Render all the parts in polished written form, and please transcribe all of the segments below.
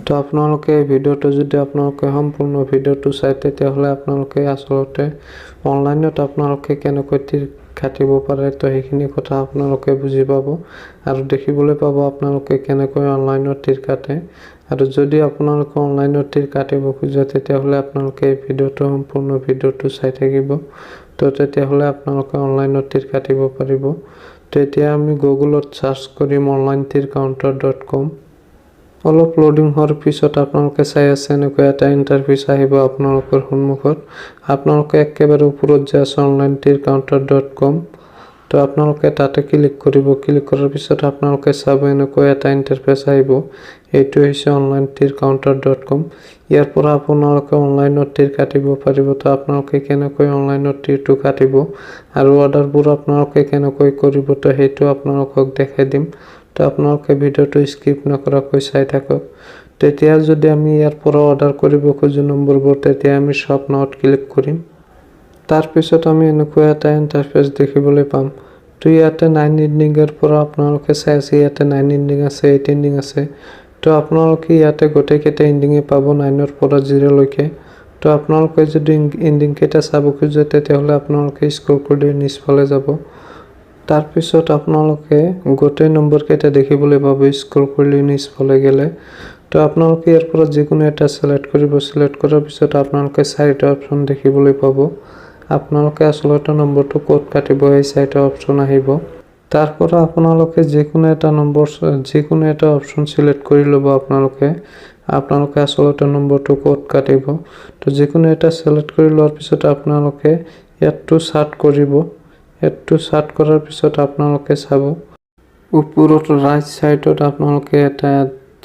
তো আপোনালোকে এই ভিডিওটো যদি আপোনালোকে সম্পূৰ্ণ ভিডিওটো চাই তেতিয়াহ'লে আপোনালোকে আসলতে অনলাইনত আপোনালোকে কেনেকৈ তীৰ কাটিব পাৰে তো সেইখিনি কথা আপোনালোকে বুজি পাব আৰু দেখিবলৈ পাব আপোনালোকে কেনেকৈ অনলাইনত তীৰ কাটে আৰু যদি আপোনালোকে অনলাইনত তীৰ কাটিব খোজে তেতিয়াহ'লে আপোনালোকে এই ভিডিওটো সম্পূৰ্ণ ভিডিওটো চাই থাকিব তো তেতিয়াহ'লে আপোনালোকে অনলাইনত তীৰ কাটিব পাৰিব। তো এতিয়া আমি গুগলত সাৰ্চ কৰিম onlinetircounter.com। অলপ লোডিং হোৱাৰ পিছত আপোনালোকে চাই আছে এনেকৈ এটা ইন্টাৰফেস আহিব আপোনালোকৰ সন্মুখত। আপোনালোকে একেবাৰে ওপৰত যে আছে onlinetircounter.com তো আপোনালোকে তাতে ক্লিক কৰিব। ক্লিক কৰাৰ পিছত আপোনালোকে চাব এনেকৈ এটা ইন্টাৰফেস আহিব। এইটো হৈছে onlinetircounter.com। ইয়াৰ পৰা আপোনালোকে অনলাইনত তীৰ কাটিব পাৰিব। তো আপোনালোকে কেনেকৈ অনলাইনত তীৰটো কাটিব আৰু অৰ্ডাৰবোৰ আপোনালোকে কেনেকৈ কৰিব তো সেইটো আপোনালোকক দেখাই দিম। তো আপোনালোকে ভিডিওটো স্কিপ নকৰাকৈ চাই থাকক। তেতিয়া যদি আমি ইয়াৰ পৰা অৰ্ডাৰ কৰিব খোজো নম্বৰবোৰ তেতিয়া আমি শপ নাওত ক্লিক কৰিম। তাৰ পিছত আমি এনেকৈ এটা ইন্টাৰফেস দেখিবলৈ পাম। তো ইয়াতে 9 এন্ডিংৰ পৰা আপোনালোকে চাই আছে ইয়াতে 9 এন্ডিং আছে 8 এন্ডিং আছে। তো আপোনালোকে ইয়াতে গোটেইকেইটা এন্ডিঙে পাব 9ৰ পৰা 0 লৈকে। তো আপোনালোকে যদি এন্ডিং কেইটা চাব খোজে তেতিয়াহ'লে আপোনালোকে স্ক্ৰল কৰি নিচফালে যাব। তাৰ পিছত আপোনালোকে গোটেই নম্বৰ কেইটা দেখিবলৈ পাব স্ক্ৰল কৰি নিচফালে গেলে। তো আপোনালোকে ইয়াৰ পৰা যিকোনো এটা সিলেক্ট কৰিব। সিলেক্ট কৰাৰ পিছত আপোনালোকে চাৰিটা অপচন দেখিবলৈ পাব। আপোনালোকে আসলতে নম্বৰটো ক'ত কাটিব এই চাৰিটা অপচন আহিব। তাৰ পৰা আপোনালোকে যিকোনো এটা অপচন সিলেক্ট কৰি ল'ব। আপোনালোকে আসলতে নম্বৰটো ক'ত কাটিব। তো যিকোনো এটা সিলেক্ট কৰি লোৱাৰ পিছত আপোনালোকে ইয়াতটো সাৰ্চ কৰিব। এডটো সাৰ্চ কৰাৰ পিছত আপোনালোকে চাব ওপৰত ৰাইট সাইডত আপোনালোকে এটা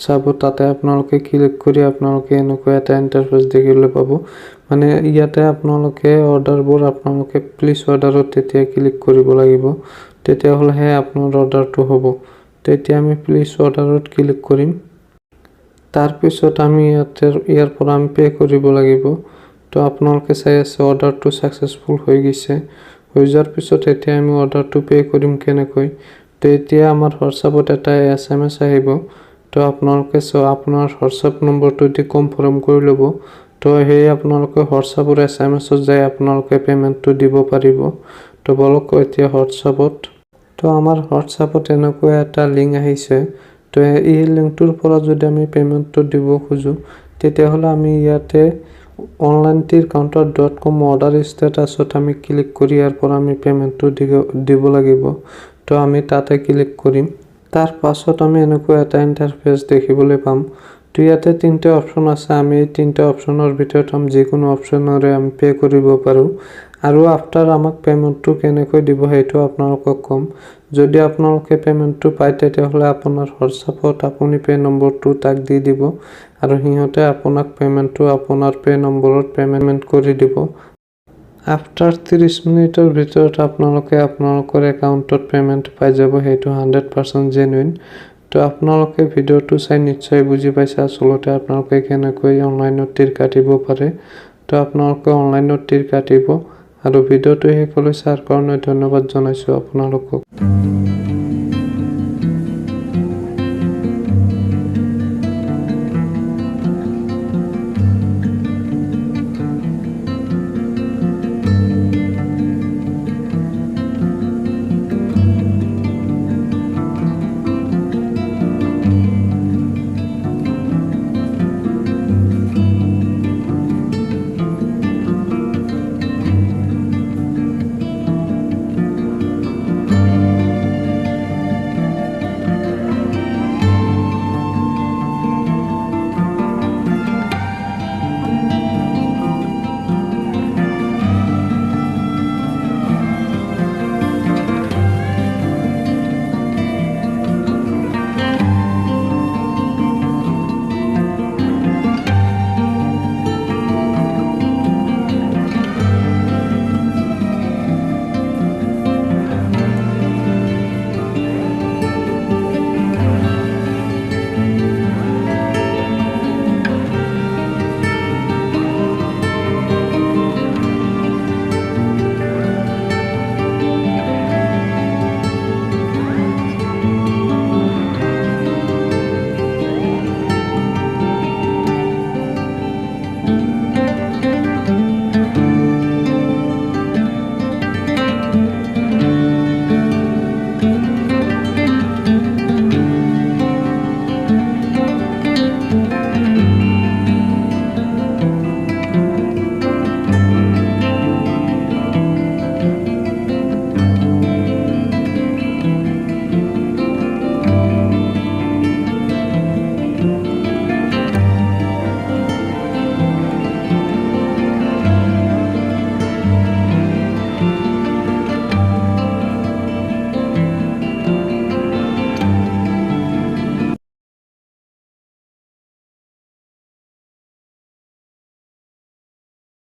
চাব তাতে আপোনালোকে ক্লিক কৰি আপোনালোকে এনেকৈ এটা ইন্টাৰফেস দেখিবলৈ পাব। মানে ইয়াতে আপোনালোকে অৰ্ডাৰবোৰ আপোনালোকে প্লিজ অৰ্ডাৰত তেতিয়া ক্লিক কৰিব লাগিব তেতিয়াহ'লে আপোনাৰ অৰ্ডাৰটো হ'ব। তেতিয়া আমি প্লিজ অৰ্ডাৰত ক্লিক কৰিম। তাৰ পিছত আমি ইয়াৰ পৰা আমি পে কৰিব লাগিব। তো আপোনালোকে চাই আছে অৰ্ডাৰটো সাকসেসফুল হৈ গৈছে। হৈ যোৱাৰ পিছত এতিয়া আমি অৰ্ডাৰটো পে কৰিম কেনেকৈ। তো এতিয়া আমাৰ হোৱাটছআপত এটা SMS আহিব। তো আপোনালোকে আপোনাৰ হোৱাটছআপ নম্বৰটো দি কনফাৰ্ম কৰি ল'ব। তো সেই আপোনালোকে হোৱাটছআপৰ SMS যায় আপোনালোকে পেমেন্টটো দিব পাৰিব। তো বলক এতিয়া হোৱাটছআপত তো আমাৰ হোৱাটছআপত এনেকৈ এটা লিংক আহিছে। তো এই লিংকটোৰ পৰা যদি আমি পেমেন্টটো দিব খোজো তেতিয়াহ'লে আমি ইয়াতে onlinetircounter.com অৰ্ডাৰ ষ্টেটাছত আমি ক্লিক কৰি ইয়াৰ পৰা আমি পেমেন্টটো দিব লাগিব। তো আমি তাতে ক্লিক কৰিম। তাৰ পাছত আমি এনেকৈ এটা ইন্টাৰফেস দেখিবলৈ পাম। তো ইয়াতে তিনটা অপচন আছে। আমি এই তিনটা অপচনৰ ভিতৰত যিকোনো অপচনৰে আমি পে কৰিব পাৰো আৰু আফটাৰ আমাক পেমেন্টটো কেনেকৈ দিব সেইটো আপোনালোকক কম। যদি আপোনালোকে পেমেন্টটো পায় তেতিয়াহ'লে আপোনাৰ হোৱাটছআপত আপুনি পে নম্বৰটো তাক দি দিব আৰু সিহঁতে আপোনাক পেমেন্টটো আপোনাৰ পে নম্বৰত পেমেন্ট কৰি দিব। আফটাৰ 30 মিনিটৰ ভিতৰত আপোনালোকৰ একাউণ্টত পেমেন্ট পাই যাব। সেইটো 100% জেনুইন। তো আপোনালোকে ভিডিওটো চাই নিশ্চয় বুজি পাইছে আসলতে আপোনালোকে কেনেকৈ অনলাইনত তীৰ কাটিব পাৰে। তো আপোনালোকে অনলাইনত তীৰ কাটিব আৰু ভিডিওটো শেষলৈ চাৰ কাৰণে ধন্যবাদ জনাইছো আপোনালোকক।